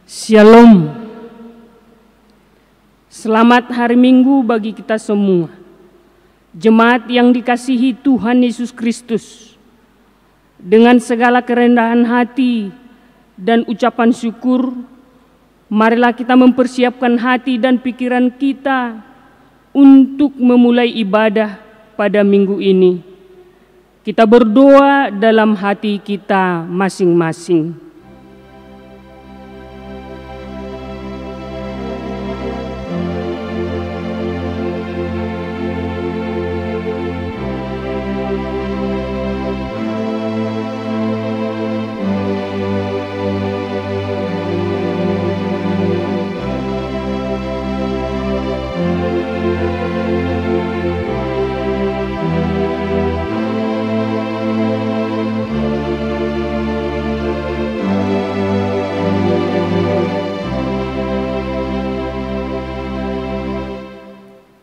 Shalom. Selamat hari Minggu bagi kita semua. Jemaat yang dikasihi Tuhan Yesus Kristus. Dengan segala kerendahan hati dan ucapan syukur, marilah kita mempersiapkan hati dan pikiran kita untuk memulai ibadah pada minggu ini. Kita berdoa dalam hati kita masing-masing.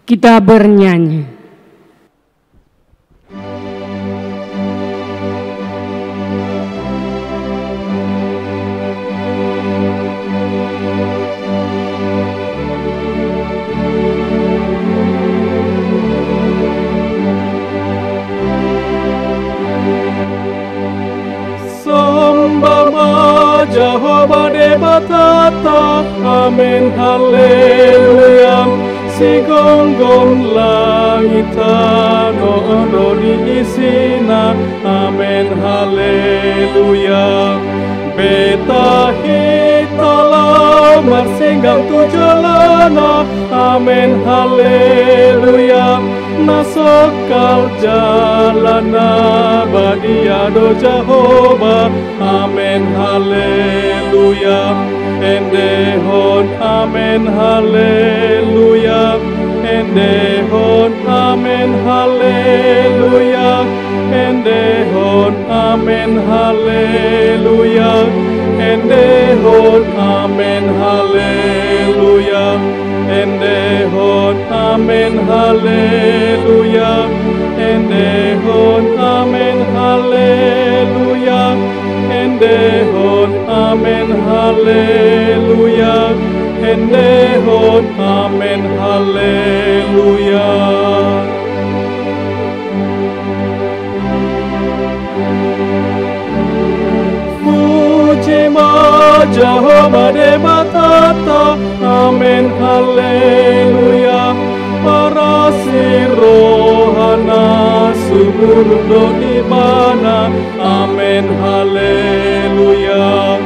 Kita bernyanyi. Sembah Jehovah debatata, amin haleluya. Si gonggong langitan ono di isina, amin haleluya. Beta hitala marsinggang tu jalana, amin haleluya. Nasokal jalana badia do Jehovah, amin haleluya. Endehon amen haleluya, endehon amen haleluya, endehon amen haleluya, endehon amen haleluya, endehon amen haleluya, endehon amen haleluya, endehon amen haleluya, endehon amen haleluya. Puji Jehovah debatata, amen haleluya. Para sirohana subur do ibana, amen haleluya.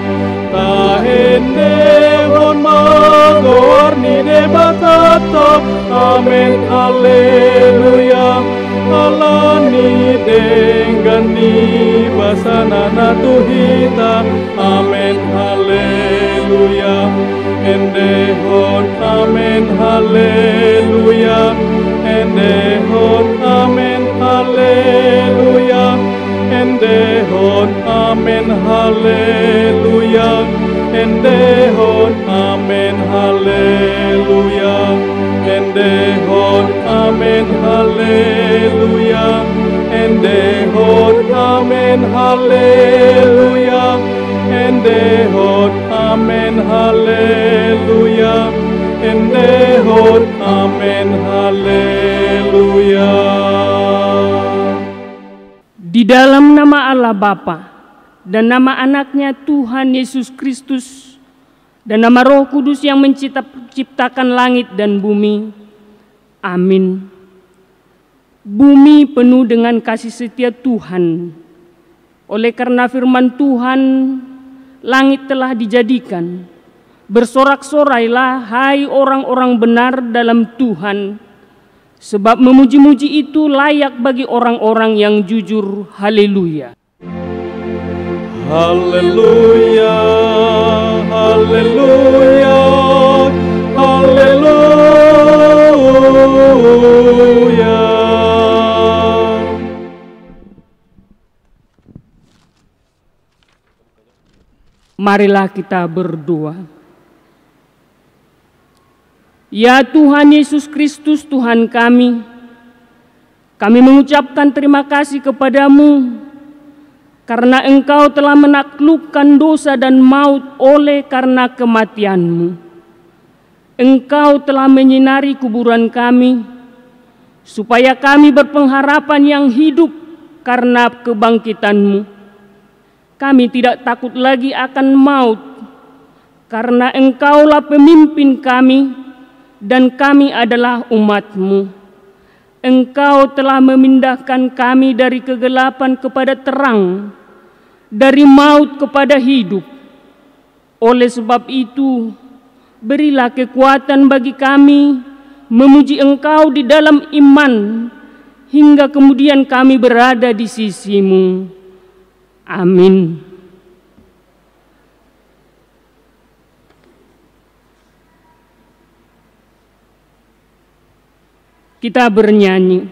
Tahendehon magorni debatata, amen haleluya. Alani denggani basanana tuhita, amen haleluya. Endehon amen haleluya, endehon amen haleluya, endehon amen haleluya, endehon amen haleluya, endehon amen haleluya, endehon amen haleluya, endehon amen haleluya, endehon amen haleluya. Di dalam nama Allah Bapa dan nama anaknya Tuhan Yesus Kristus dan nama Roh Kudus yang menciptakan langit dan bumi. Amin. Bumi penuh dengan kasih setia Tuhan. Oleh karena firman Tuhan, langit telah dijadikan. Bersorak-sorailah hai orang-orang benar dalam Tuhan, sebab memuji-muji itu layak bagi orang-orang yang jujur. Haleluya. Haleluya, haleluya, haleluya. Marilah kita berdoa. Ya Tuhan Yesus Kristus, Tuhan kami mengucapkan terima kasih kepadamu karena Engkau telah menaklukkan dosa dan maut oleh karena kematian-Mu. Engkau telah menyinari kuburan kami, supaya kami berpengharapan yang hidup karena kebangkitan-Mu. Kami tidak takut lagi akan maut, karena Engkaulah pemimpin kami, dan kami adalah umat-Mu. Engkau telah memindahkan kami dari kegelapan kepada terang, dari maut kepada hidup. Oleh sebab itu, berilah kekuatan bagi kami memuji Engkau di dalam iman, hingga kemudian kami berada di sisi-Mu. Amin. Kita bernyanyi.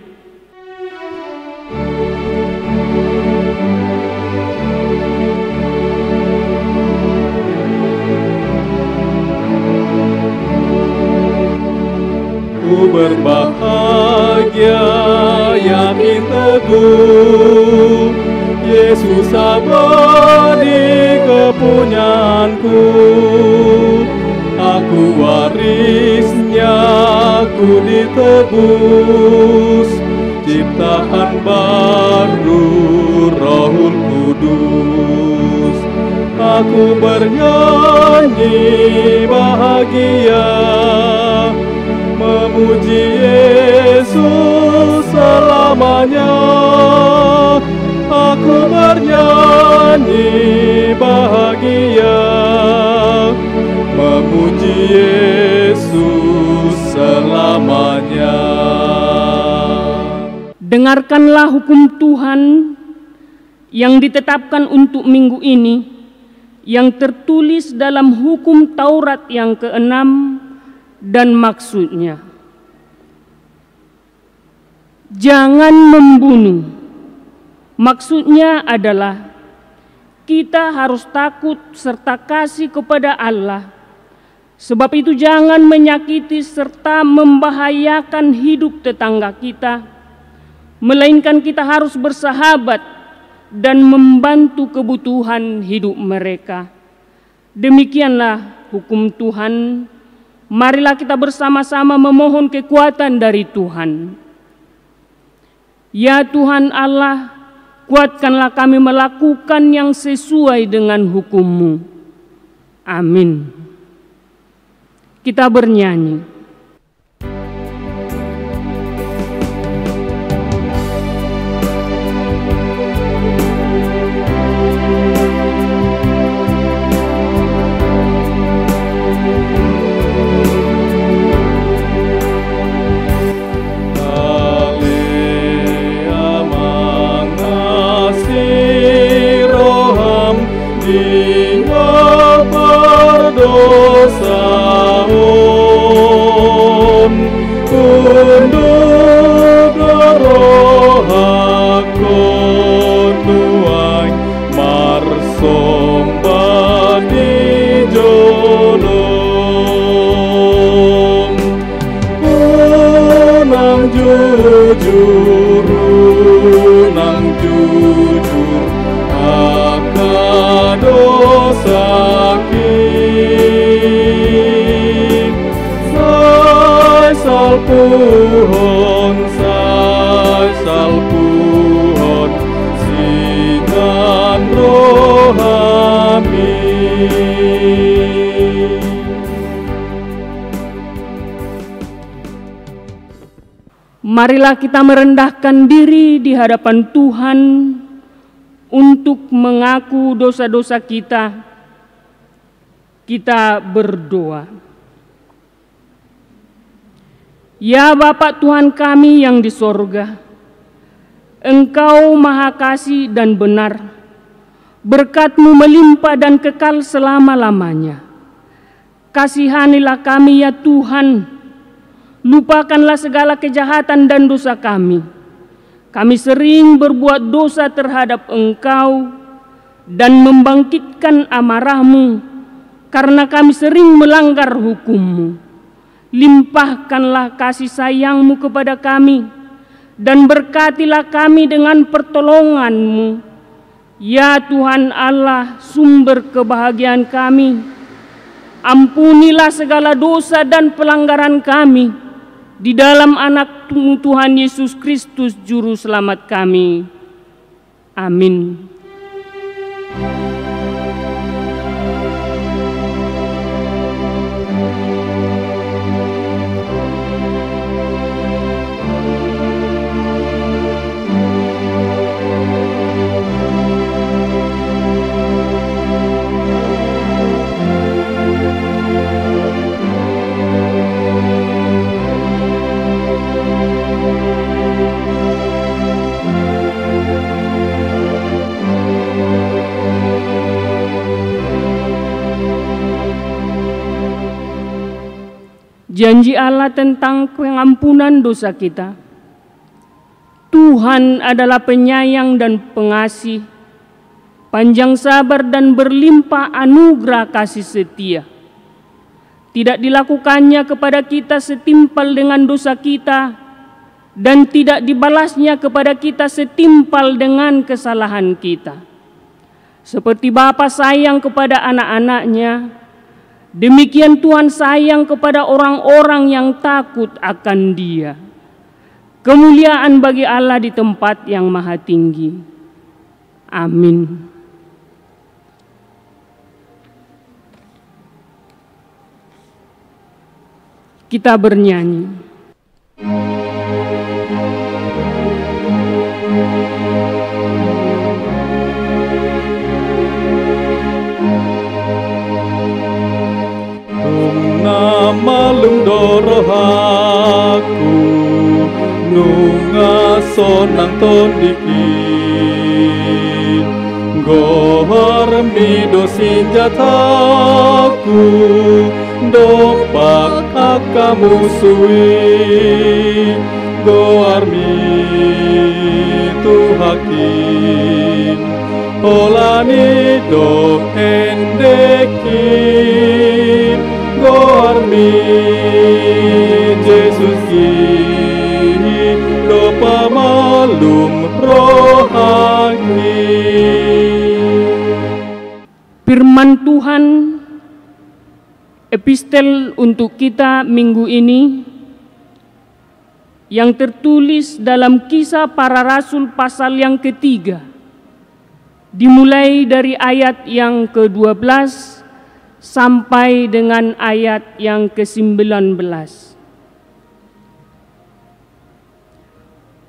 Ku berbahagia, yakin teguh, Yesus abadi kepunyaanku. Aku warisnya, ku ditebus, ciptaan baru Rohul Kudus. Aku bernyanyi bahagia, memuji Yesus selamanya. Aku bernyanyi bahagia, memuji Yesus selamanya. Dengarkanlah hukum Tuhan yang ditetapkan untuk minggu ini, yang tertulis dalam hukum Taurat yang ke-6 dan maksudnya. Jangan membunuh. Maksudnya adalah kita harus takut serta kasih kepada Allah. Sebab itu jangan menyakiti serta membahayakan hidup tetangga kita, melainkan kita harus bersahabat dan membantu kebutuhan hidup mereka. Demikianlah hukum Tuhan. Marilah kita bersama-sama memohon kekuatan dari Tuhan. Ya Tuhan Allah, kuatkanlah kami melakukan yang sesuai dengan hukum-Mu. Amin. Kita bernyanyi. Marilah kita merendahkan diri di hadapan Tuhan untuk mengaku dosa-dosa kita. Kita berdoa. Ya Bapa Tuhan kami yang di sorga, Engkau Maha Kasih dan benar, berkat-Mu melimpah dan kekal selama-lamanya. Kasihanilah kami ya Tuhan. Lupakanlah segala kejahatan dan dosa kami. Kami sering berbuat dosa terhadap Engkau dan membangkitkan amarah-Mu karena kami sering melanggar hukum-Mu. Limpahkanlah kasih sayang-Mu kepada kami dan berkatilah kami dengan pertolongan-Mu. Ya Tuhan Allah, sumber kebahagiaan kami, ampunilah segala dosa dan pelanggaran kami di dalam Anak Tuhan Yesus Kristus Juru Selamat kami. Amin. Janji Allah tentang pengampunan dosa kita. Tuhan adalah penyayang dan pengasih, panjang sabar dan berlimpah anugerah kasih setia. Tidak dilakukannya kepada kita setimpal dengan dosa kita, dan tidak dibalasnya kepada kita setimpal dengan kesalahan kita. Seperti Bapa sayang kepada anak-anaknya, demikian Tuhan sayang kepada orang-orang yang takut akan Dia. Kemuliaan bagi Allah di tempat yang maha tinggi. Amin. Kita bernyanyi. Malum dorohaku nunga sonang tondikin gohar mido sinjataku dopak akamu suwi gohar mi tuhakin olani do hendekin Gormi Jesus kini lo pamalum rohani. Firman Tuhan epistel untuk kita minggu ini yang tertulis dalam Kisah Para Rasul pasal yang ketiga, dimulai dari ayat yang ke-12 sampai dengan ayat yang ke-19.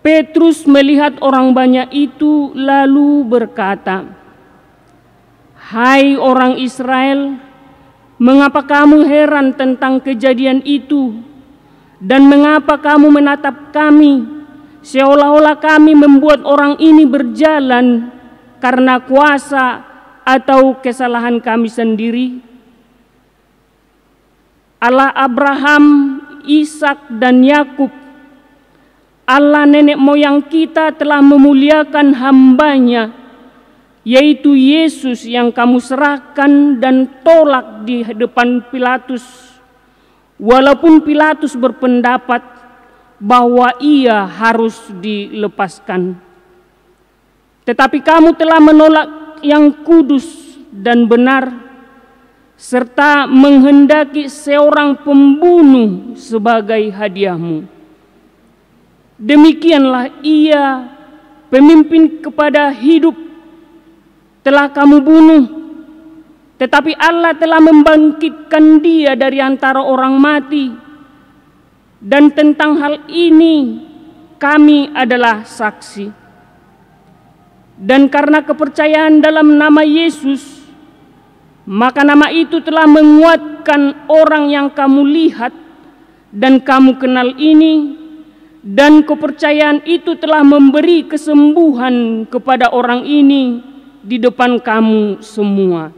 Petrus melihat orang banyak itu lalu berkata, "Hai orang Israel, mengapa kamu heran tentang kejadian itu? Dan mengapa kamu menatap kami, seolah-olah kami membuat orang ini berjalan karena kuasa atau kesalahan kami sendiri? Allah Abraham, Ishak dan Yakub, Allah nenek moyang kita telah memuliakan hamba-Nya, yaitu Yesus yang kamu serahkan dan tolak di depan Pilatus, walaupun Pilatus berpendapat bahwa Ia harus dilepaskan. Tetapi kamu telah menolak yang kudus dan benar, serta menghendaki seorang pembunuh sebagai hadiahmu. Demikianlah Ia, pemimpin kepada hidup, telah kamu bunuh, tetapi Allah telah membangkitkan Dia dari antara orang mati. Dan tentang hal ini kami adalah saksi. Dan karena kepercayaan dalam nama Yesus, maka nama itu telah menguatkan orang yang kamu lihat dan kamu kenal ini, dan kepercayaan itu telah memberi kesembuhan kepada orang ini di depan kamu semua.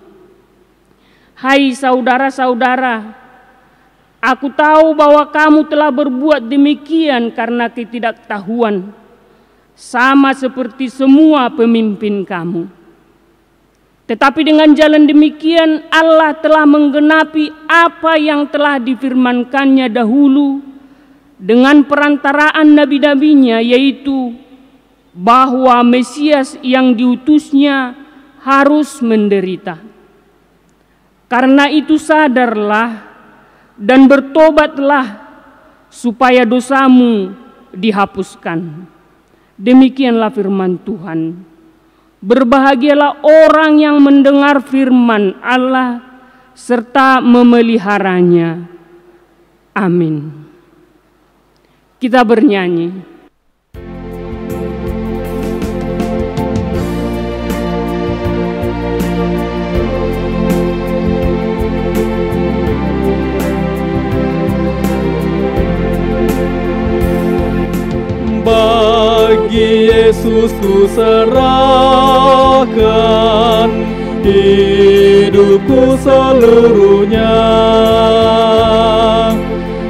Hai saudara-saudara, aku tahu bahwa kamu telah berbuat demikian karena ketidaktahuan, sama seperti semua pemimpin kamu. Tetapi dengan jalan demikian Allah telah menggenapi apa yang telah difirmankannya dahulu dengan perantaraan nabi-nabinya, yaitu bahwa Mesias yang diutusnya harus menderita. Karena itu sadarlah dan bertobatlah supaya dosamu dihapuskan. Demikianlah firman Tuhan. Berbahagialah orang yang mendengar firman Allah serta memeliharanya. Amin. Kita bernyanyi. Bagi Yesus ku serahkan hidupku seluruhnya,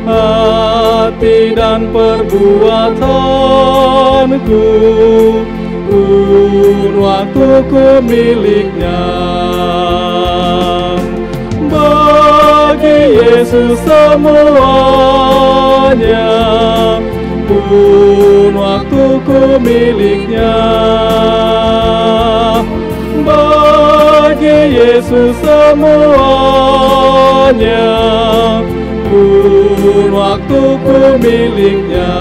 hati dan perbuatanku, pun waktuku miliknya. Bagi Yesus semuanya, pun waktuku miliknya. Bagi Yesus semuanya, pun waktuku miliknya.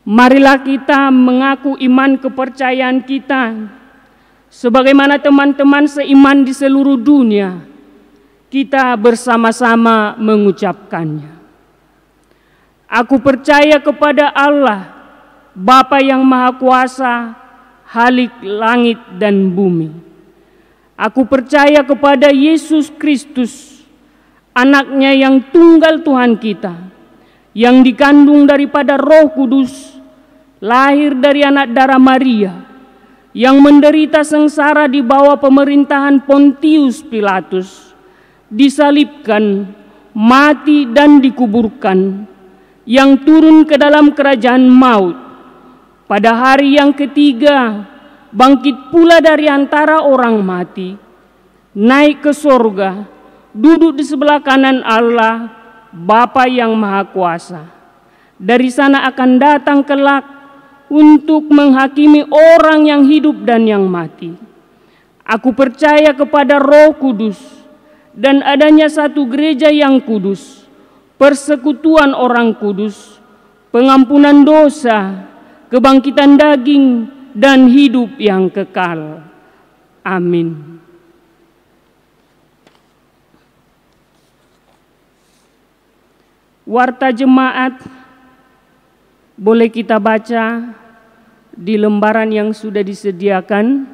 Marilah kita mengaku iman kepercayaan kita sebagaimana teman-teman seiman di seluruh dunia. Kita bersama-sama mengucapkannya. Aku percaya kepada Allah, Bapa yang Maha Kuasa, Khalik langit dan bumi. Aku percaya kepada Yesus Kristus, anaknya yang tunggal Tuhan kita, yang dikandung daripada Roh Kudus, lahir dari anak darah Maria, yang menderita sengsara di bawah pemerintahan Pontius Pilatus, disalibkan, mati dan dikuburkan, yang turun ke dalam kerajaan maut. Pada hari yang ketiga, bangkit pula dari antara orang mati, naik ke sorga, duduk di sebelah kanan Allah, Bapa yang Maha Kuasa. Dari sana akan datang kelak untuk menghakimi orang yang hidup dan yang mati. Aku percaya kepada Roh Kudus, dan adanya satu gereja yang kudus, persekutuan orang kudus, pengampunan dosa, kebangkitan daging, dan hidup yang kekal. Amin. Warta jemaat boleh kita baca di lembaran yang sudah disediakan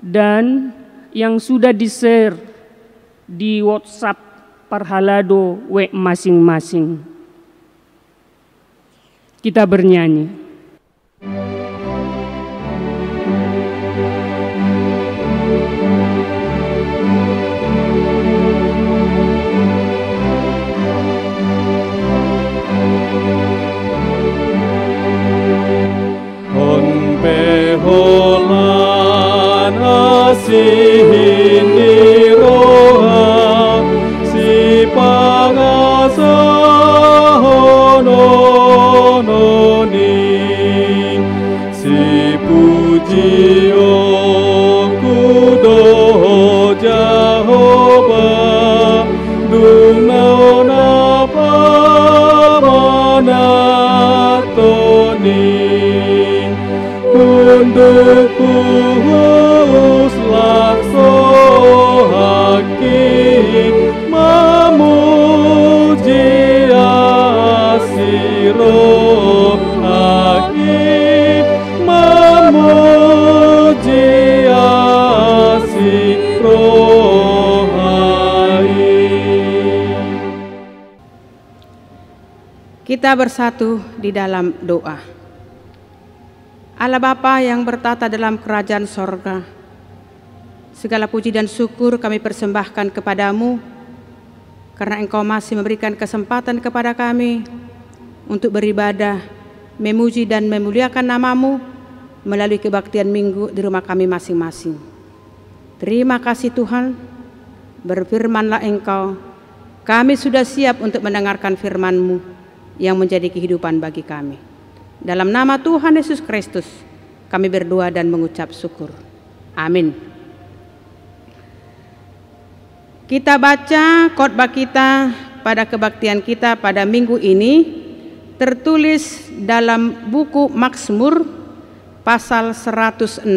dan yang sudah di-share di WhatsApp Parhalado W masing-masing. Kita bernyanyi. On beholan asihin ni roha si pangasahonononing si pujio kudo Jehovah dunaona pamanatoning untuk puhus lakso hakim memuji asiro hakim memuji asiro hakim. Kita bersatu di dalam doa. Allah Bapa yang bertata dalam kerajaan sorga, segala puji dan syukur kami persembahkan kepadamu, karena Engkau masih memberikan kesempatan kepada kami untuk beribadah, memuji dan memuliakan namamu melalui kebaktian minggu di rumah kami masing-masing. Terima kasih Tuhan, berfirmanlah Engkau, kami sudah siap untuk mendengarkan firman-Mu. yang menjadi kehidupan bagi kami. Dalam nama Tuhan Yesus Kristus kami berdoa dan mengucap syukur. Amin. Kita baca khotbah kita pada kebaktian kita pada minggu ini tertulis dalam buku Mazmur pasal 106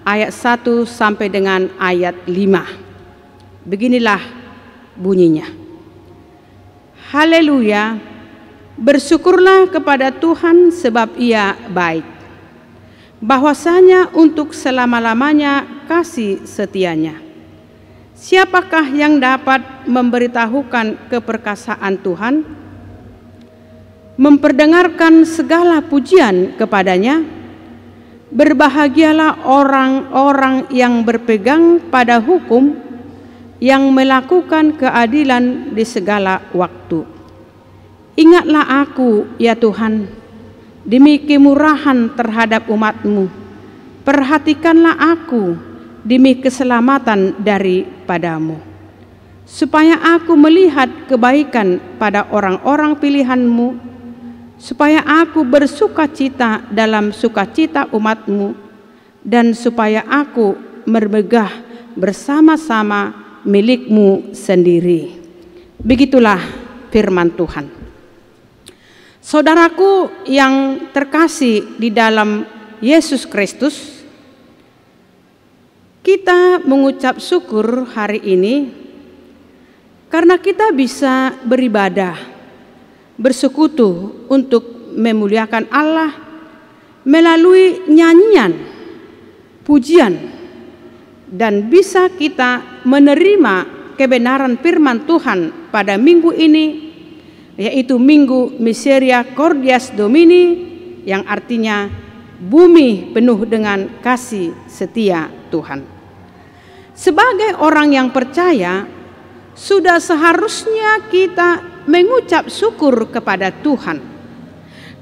ayat 1 sampai dengan ayat 5. Beginilah bunyinya. Haleluya, bersyukurlah kepada Tuhan sebab Ia baik. Bahwasanya untuk selama-lamanya kasih setianya. Siapakah yang dapat memberitahukan keperkasaan Tuhan? Memperdengarkan segala pujian kepadanya? Berbahagialah orang-orang yang berpegang pada hukum, yang melakukan keadilan di segala waktu. Ingatlah aku, ya Tuhan, demi kemurahan terhadap umat-Mu. Perhatikanlah aku demi keselamatan daripadamu, supaya aku melihat kebaikan pada orang-orang pilihan-Mu, supaya aku bersukacita dalam sukacita umat-Mu, dan supaya aku bermegah bersama-sama milik-Mu sendiri. Begitulah firman Tuhan. Saudaraku yang terkasih di dalam Yesus Kristus, kita mengucap syukur hari ini karena kita bisa beribadah, bersekutu untuk memuliakan Allah melalui nyanyian, pujian, dan bisa kita menerima kebenaran firman Tuhan pada minggu ini, yaitu Minggu Misericordias Domini, yang artinya bumi penuh dengan kasih setia Tuhan. Sebagai orang yang percaya, sudah seharusnya kita mengucap syukur kepada Tuhan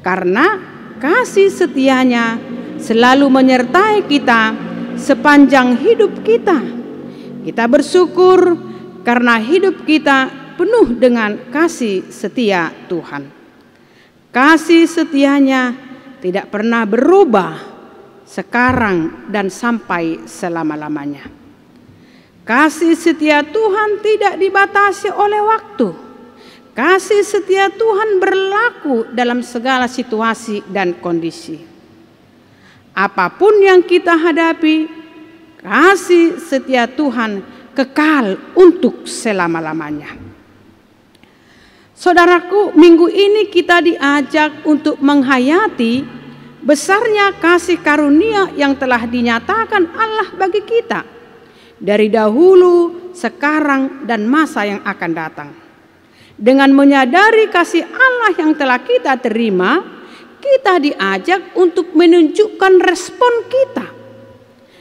karena kasih setianya selalu menyertai kita sepanjang hidup kita. Kita bersyukur karena hidup kita penuh dengan kasih setia Tuhan. Kasih setianya tidak pernah berubah sekarang dan sampai selama-lamanya. Kasih setia Tuhan tidak dibatasi oleh waktu. Kasih setia Tuhan berlaku dalam segala situasi dan kondisi. Apapun yang kita hadapi, kasih setia Tuhan kekal untuk selama-lamanya. Saudaraku, minggu ini kita diajak untuk menghayati besarnya kasih karunia yang telah dinyatakan Allah bagi kita dari dahulu, sekarang, dan masa yang akan datang. Dengan menyadari kasih Allah yang telah kita terima, kita diajak untuk menunjukkan respon kita,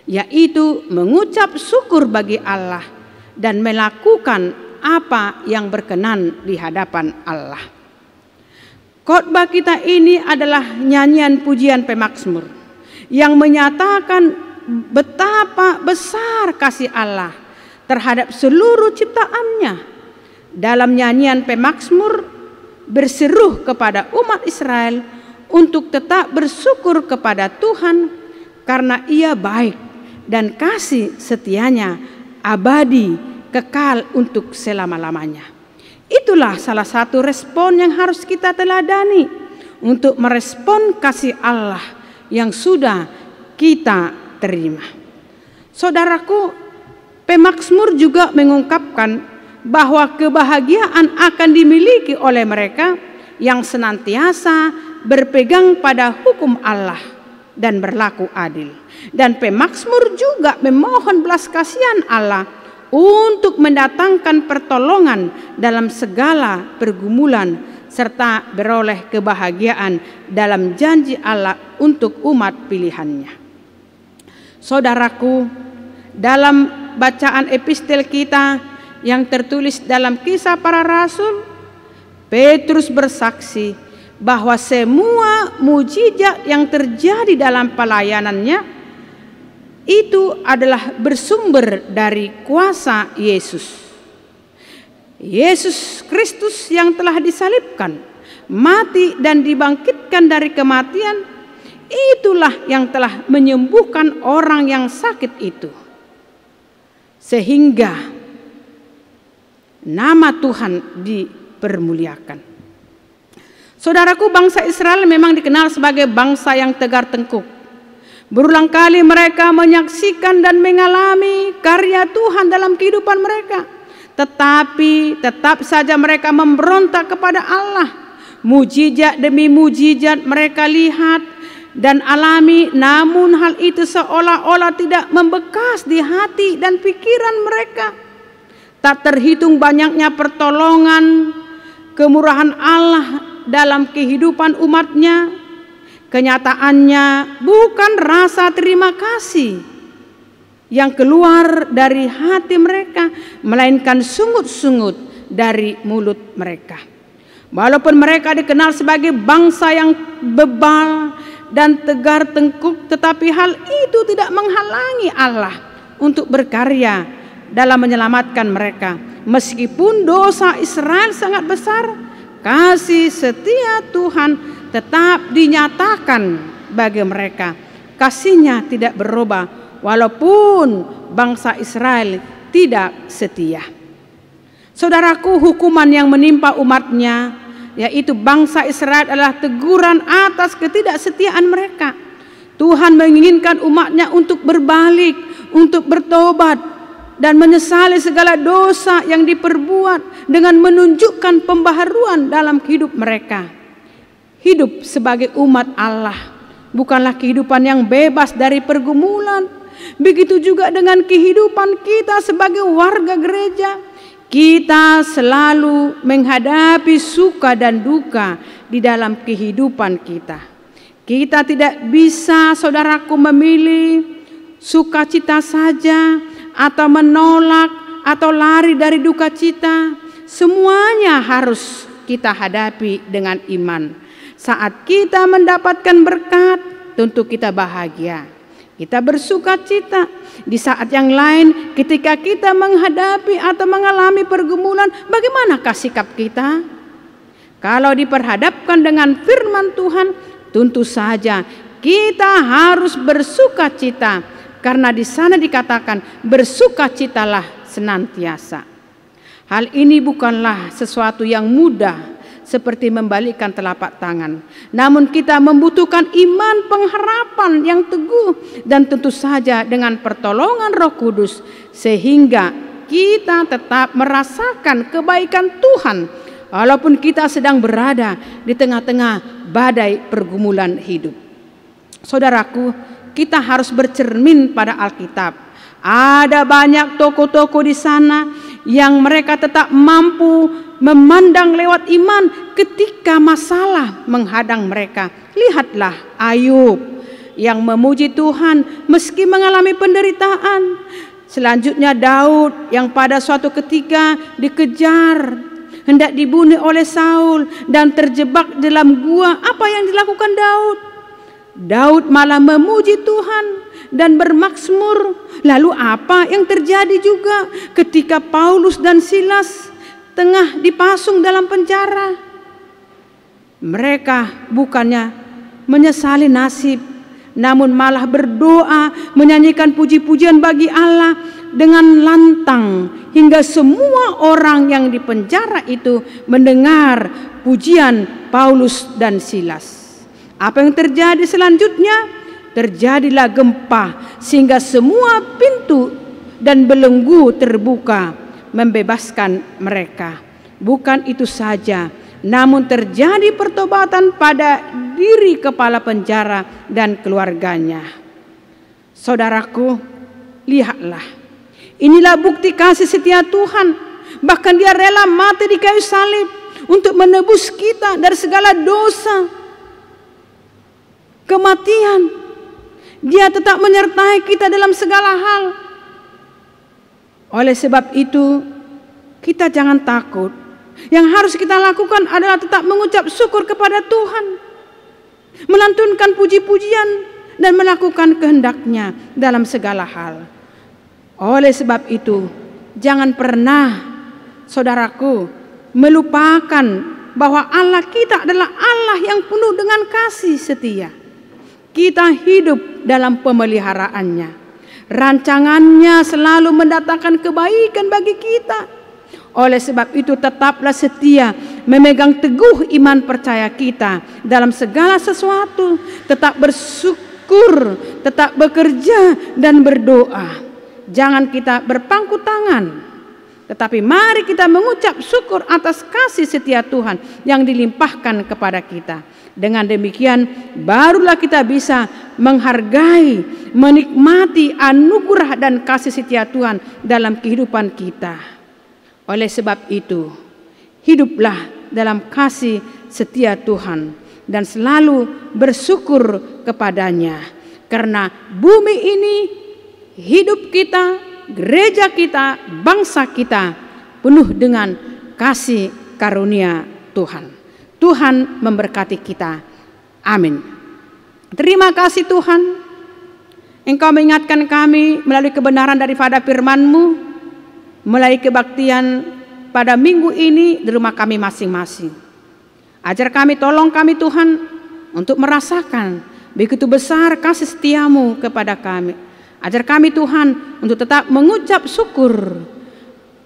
yaitu mengucap syukur bagi Allah dan melakukan apa yang berkenan di hadapan Allah. Khotbah kita ini adalah nyanyian pujian pemazmur yang menyatakan betapa besar kasih Allah terhadap seluruh ciptaannya. Dalam nyanyian pemazmur berseru kepada umat Israel untuk tetap bersyukur kepada Tuhan karena Ia baik dan kasih setianya abadi, kekal untuk selama-lamanya. Itulah salah satu respon yang harus kita teladani untuk merespon kasih Allah yang sudah kita terima. Saudaraku, pemazmur juga mengungkapkan bahwa kebahagiaan akan dimiliki oleh mereka yang senantiasa berpegang pada hukum Allah dan berlaku adil. Dan pemazmur juga memohon belas kasihan Allah untuk mendatangkan pertolongan dalam segala pergumulan serta beroleh kebahagiaan dalam janji Allah untuk umat pilihannya. Saudaraku, dalam bacaan epistel kita yang tertulis dalam Kisah Para Rasul, Petrus bersaksi bahwa semua mujizat yang terjadi dalam pelayanannya itu adalah bersumber dari kuasa Yesus. Yesus Kristus yang telah disalibkan mati dan dibangkitkan dari kematian, itulah yang telah menyembuhkan orang yang sakit itu, sehingga nama Tuhan dipermuliakan. Saudaraku, bangsa Israel memang dikenal sebagai bangsa yang tegar tengkuk. Berulang kali mereka menyaksikan dan mengalami karya Tuhan dalam kehidupan mereka. Tetapi tetap saja mereka memberontak kepada Allah. Mujizat demi mujizat mereka lihat dan alami, namun hal itu seolah-olah tidak membekas di hati dan pikiran mereka. Tak terhitung banyaknya pertolongan, kemurahan Allah dalam kehidupan umatnya. Kenyataannya bukan rasa terima kasih yang keluar dari hati mereka, melainkan sungut-sungut dari mulut mereka. Walaupun mereka dikenal sebagai bangsa yang bebal dan tegar tengkuk, tetapi hal itu tidak menghalangi Allah untuk berkarya dalam menyelamatkan mereka. Meskipun dosa Israel sangat besar, kasih setia Tuhan tetap dinyatakan bagi mereka. Kasih-Nya tidak berubah walaupun bangsa Israel tidak setia. Saudaraku, hukuman yang menimpa umatnya, yaitu bangsa Israel, adalah teguran atas ketidaksetiaan mereka. Tuhan menginginkan umatnya untuk berbalik, untuk bertobat dan menyesali segala dosa yang diperbuat dengan menunjukkan pembaharuan dalam hidup mereka. Hidup sebagai umat Allah bukanlah kehidupan yang bebas dari pergumulan. Begitu juga dengan kehidupan kita sebagai warga gereja. Kita selalu menghadapi suka dan duka di dalam kehidupan kita. Kita tidak bisa, saudaraku, memilih sukacita saja atau menolak atau lari dari duka cita. Semuanya harus kita hadapi dengan iman. Saat kita mendapatkan berkat, tentu kita bahagia, kita bersuka cita. Di saat yang lain, ketika kita menghadapi atau mengalami pergumulan, bagaimanakah sikap kita? Kalau diperhadapkan dengan firman Tuhan, tentu saja kita harus bersuka cita, karena di sana dikatakan bersukacitalah senantiasa. Hal ini bukanlah sesuatu yang mudah seperti membalikkan telapak tangan. Namun kita membutuhkan iman pengharapan yang teguh dan tentu saja dengan pertolongan Roh Kudus, sehingga kita tetap merasakan kebaikan Tuhan walaupun kita sedang berada di tengah-tengah badai pergumulan hidup. Saudaraku, kita harus bercermin pada Alkitab. Ada banyak tokoh-tokoh di sana yang mereka tetap mampu memandang lewat iman ketika masalah menghadang mereka. Lihatlah Ayub yang memuji Tuhan meski mengalami penderitaan. Selanjutnya Daud yang pada suatu ketika dikejar, hendak dibunuh oleh Saul dan terjebak dalam gua. Apa yang dilakukan Daud? Daud malah memuji Tuhan dan bermaksmur. Lalu apa yang terjadi juga ketika Paulus dan Silas tengah dipasung dalam penjara? Mereka bukannya menyesali nasib, namun malah berdoa, menyanyikan puji-pujian bagi Allah dengan lantang, hingga semua orang yang di penjara itu mendengar pujian Paulus dan Silas. Apa yang terjadi selanjutnya? Terjadilah gempa sehingga semua pintu dan belenggu terbuka membebaskan mereka. Bukan itu saja, namun terjadi pertobatan pada diri kepala penjara dan keluarganya. Saudaraku, lihatlah, inilah bukti kasih setia Tuhan. Bahkan Dia rela mati di kayu salib untuk menebus kita dari segala dosa, kematian. Dia tetap menyertai kita dalam segala hal. Oleh sebab itu, kita jangan takut. Yang harus kita lakukan adalah tetap mengucap syukur kepada Tuhan, melantunkan puji-pujian dan melakukan kehendak-Nya dalam segala hal. Oleh sebab itu, jangan pernah, saudaraku, melupakan bahwa Allah kita adalah Allah yang penuh dengan kasih setia. Kita hidup dalam pemeliharaannya. Rancangannya selalu mendatangkan kebaikan bagi kita. Oleh sebab itu tetaplah setia memegang teguh iman percaya kita dalam segala sesuatu. Tetap bersyukur, tetap bekerja dan berdoa. Jangan kita berpangku tangan, tetapi mari kita mengucap syukur atas kasih setia Tuhan yang dilimpahkan kepada kita. Dengan demikian barulah kita bisa menghargai, menikmati anugerah dan kasih setia Tuhan dalam kehidupan kita. Oleh sebab itu, hiduplah dalam kasih setia Tuhan dan selalu bersyukur kepadanya. Karena bumi ini, hidup kita, gereja kita, bangsa kita penuh dengan kasih karunia Tuhan. Tuhan memberkati kita. Amin. Terima kasih Tuhan, Engkau mengingatkan kami melalui kebenaran daripada firman-Mu, melalui kebaktian pada minggu ini di rumah kami masing-masing. Ajar kami, tolong kami Tuhan untuk merasakan begitu besar kasih setia-Mu kepada kami. Ajar kami Tuhan untuk tetap mengucap syukur,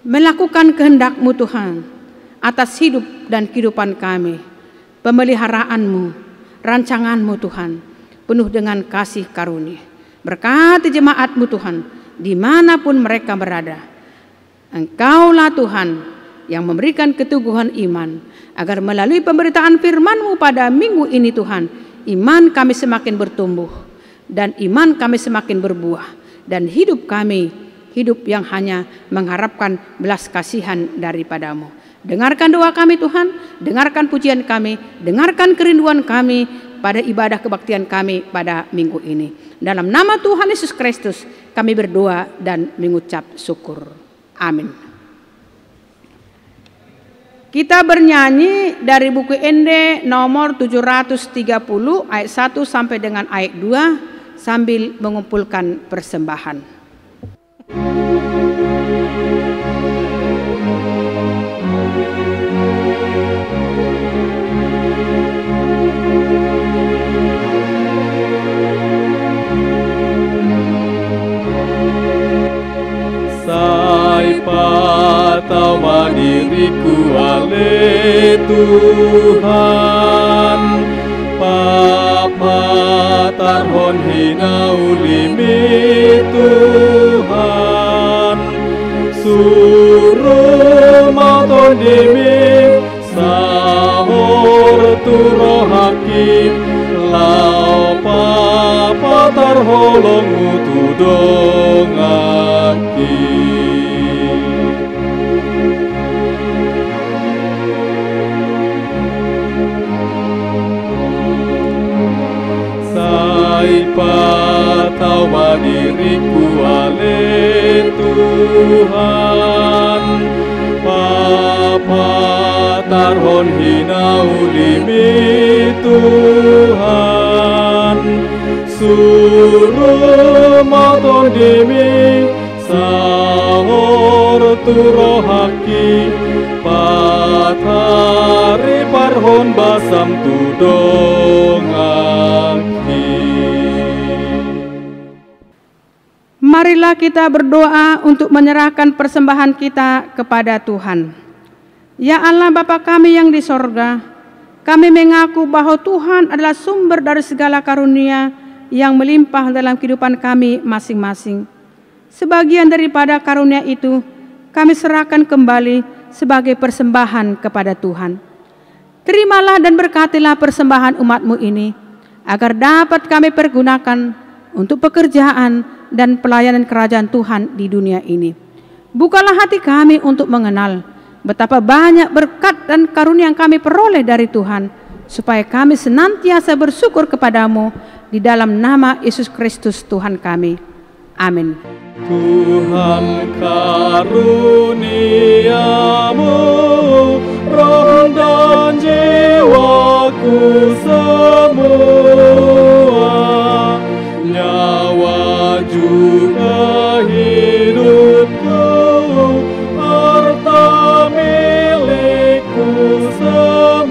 melakukan kehendak-Mu Tuhan atas hidup dan kehidupan kami. Pemeliharaanmu, rancanganmu Tuhan, penuh dengan kasih karunia. Berkati jemaatmu Tuhan, dimanapun mereka berada. Engkaulah Tuhan yang memberikan keteguhan iman, agar melalui pemberitaan firman-Mu pada minggu ini Tuhan, iman kami semakin bertumbuh, dan iman kami semakin berbuah, dan hidup kami, hidup yang hanya mengharapkan belas kasihan daripada-Mu. Dengarkan doa kami Tuhan, dengarkan pujian kami, dengarkan kerinduan kami pada ibadah kebaktian kami pada minggu ini. Dalam nama Tuhan Yesus Kristus kami berdoa dan mengucap syukur. Amin. Kita bernyanyi dari buku Ende nomor 730 ayat 1 sampai dengan ayat 2 sambil mengumpulkan persembahan. Sai patama diriku ale Tuhan, papa tarhon hina ulimi Tuhan, suruh maton dimi sahur turo hakim, lau papa tarholong utudong aki. Patawa diriku ale Tuhan, papa tarhon hina ulimi Tuhan, suruh maton demi sahur turo haki, patari parhon basam tudong aki. Marilah kita berdoa untuk menyerahkan persembahan kita kepada Tuhan. Ya Allah Bapa kami yang di sorga, kami mengaku bahwa Tuhan adalah sumber dari segala karunia yang melimpah dalam kehidupan kami masing-masing. Sebagian daripada karunia itu kami serahkan kembali sebagai persembahan kepada Tuhan. Terimalah dan berkatilah persembahan umat-Mu ini, agar dapat kami pergunakan untuk pekerjaan dan pelayanan kerajaan Tuhan di dunia ini. Bukalah hati kami untuk mengenal betapa banyak berkat dan karunia yang kami peroleh dari Tuhan, supaya kami senantiasa bersyukur kepadamu di dalam nama Yesus Kristus Tuhan kami. Amin. Tuhan karuniamu, roh dan jiwaku semua, nyawa juga hidupku, harta milikku semua.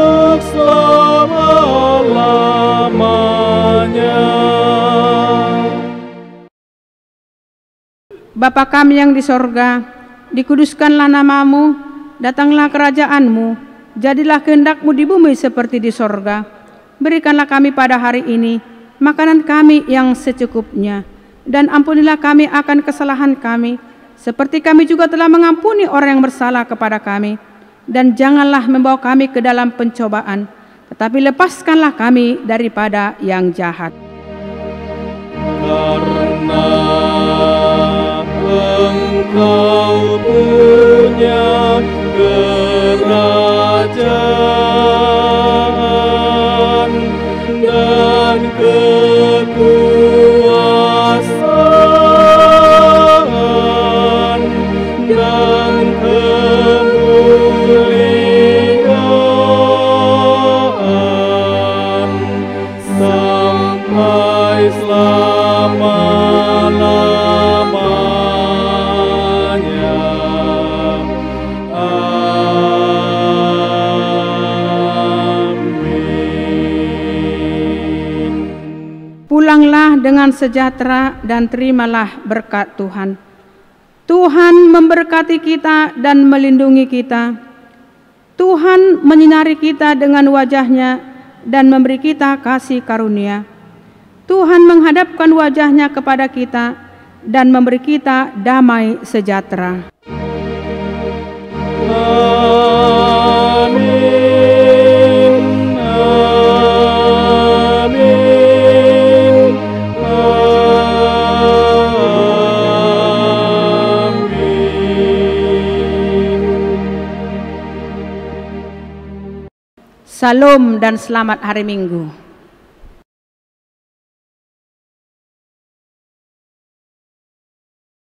untuk selama-lamanya. Bapa kami yang di sorga, dikuduskanlah namamu, datanglah kerajaanmu, jadilah kehendak-mu di bumi seperti di sorga. Berikanlah kami pada hari ini makanan kami yang secukupnya, dan ampunilah kami akan kesalahan kami, seperti kami juga telah mengampuni orang yang bersalah kepada kami. Dan janganlah membawa kami ke dalam pencobaan, tetapi lepaskanlah kami daripada yang jahat. Karena Engkau punya kerajaan dan kekuasaan dan kemuliaan sampai selama-lamanya. Pulanglah dengan sejahtera dan terimalah berkat Tuhan. Tuhan memberkati kita dan melindungi kita. Tuhan menyinari kita dengan wajah-Nya dan memberi kita kasih karunia. Tuhan menghadapkan wajah-Nya kepada kita dan memberi kita damai sejahtera. Salam dan selamat hari Minggu.